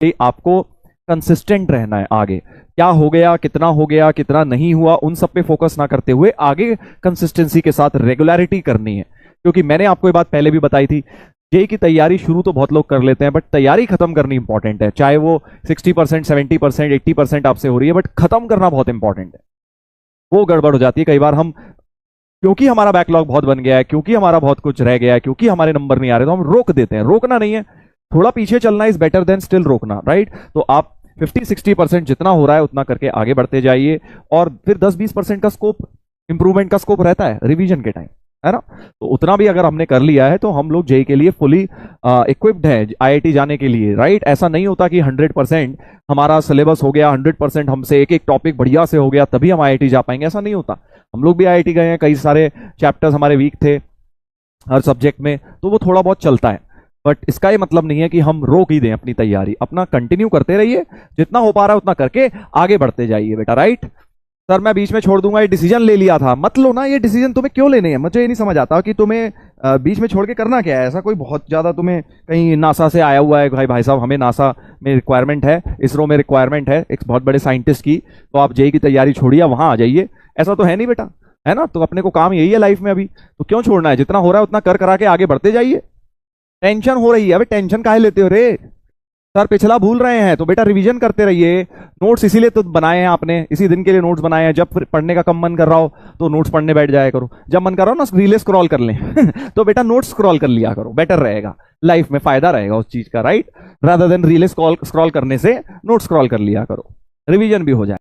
कि आपको कंसिस्टेंट रहना है। आगे क्या हो गया, कितना नहीं हुआ, उन सब पे फोकस ना करते हुए आगे कंसिस्टेंसी के साथ रेगुलरिटी करनी है। क्योंकि मैंने आपको ये बात पहले भी बताई थी, जेई की तैयारी शुरू तो बहुत लोग कर लेते हैं, बट तैयारी खत्म करनी इंपॉर्टेंट है। चाहे वो 60%, 70%, 80% आपसे हो रही है, बट खत्म करना बहुत इंपॉर्टेंट है। वो गड़बड़ हो जाती है कई बार। हम क्योंकि हमारा बैकलॉग बहुत बन गया है, क्योंकि हमारा बहुत कुछ रह गया है, क्योंकि हमारे नंबर नहीं आ रहे, तो हम रोक देते हैं। रोकना नहीं है, थोड़ा पीछे चलना इज बेटर देन स्टिल रोकना, राइट। तो आप 50-60% जितना हो रहा है उतना करके आगे बढ़ते जाइए, और फिर 10-20% का स्कोप, इंप्रूवमेंट का स्कोप रहता है रिवीजन के टाइम, है ना। तो उतना भी अगर हमने कर लिया है तो हम लोग जेई के लिए फुली इक्विप्ड है आईआईटी जाने के लिए, राइट। ऐसा नहीं होता कि 100% हमारा सिलेबस हो गया, 100% हमसे एक एक टॉपिक बढ़िया से हो गया तभी हम आईआईटी जा पाएंगे, ऐसा नहीं होता। हम लोग भी आईआईटी गए हैं, कई सारे चैप्टर्स हमारे वीक थे हर सब्जेक्ट में, तो वो थोड़ा बहुत चलता है। बट इसका ये मतलब नहीं है कि हम रोक ही दें अपनी तैयारी। अपना कंटिन्यू करते रहिए, जितना हो पा रहा है उतना करके आगे बढ़ते जाइए बेटा, राइट। सर मैं बीच में छोड़ दूंगा, ये डिसीजन ले लिया था, मत लो ना। ये डिसीजन तुम्हें क्यों लेने हैं, मुझे ये नहीं समझ आता कि तुम्हें बीच में छोड़ के करना क्या है। ऐसा कोई बहुत ज्यादा तुम्हें कहीं नासा से आया हुआ है, भाई साहब हमें नासा में रिक्वायरमेंट है, इसरो में रिक्वायरमेंट है एक बहुत बड़े साइंटिस्ट की, तो आप जेई की तैयारी छोड़िए वहां आ जाइए, ऐसा तो है नहीं बेटा, है ना। तो अपने को काम यही है लाइफ में अभी, तो क्यों छोड़ना है। जितना हो रहा है उतना कर करा के आगे बढ़ते जाइए। टेंशन हो रही है, अबे टेंशन काहे लेते हो रे। सर पिछला भूल रहे हैं तो बेटा रिवीजन करते रहिए। नोट्स इसीलिए तो बनाए हैं आपने, इसी दिन के लिए नोट्स बनाए हैं। जब पढ़ने का कम मन कर रहा हो तो नोट्स पढ़ने बैठ जाया करो, जब मन कर रहा हो ना रीले स्क्रॉल कर लें तो बेटा नोट्स स्क्रॉल कर लिया करो, बेटर रहेगा, लाइफ में फायदा रहेगा उस चीज का, right. Rather than reel scroll करने से नोट्स स्क्रॉल कर लिया करो, रिवीजन भी हो जाए।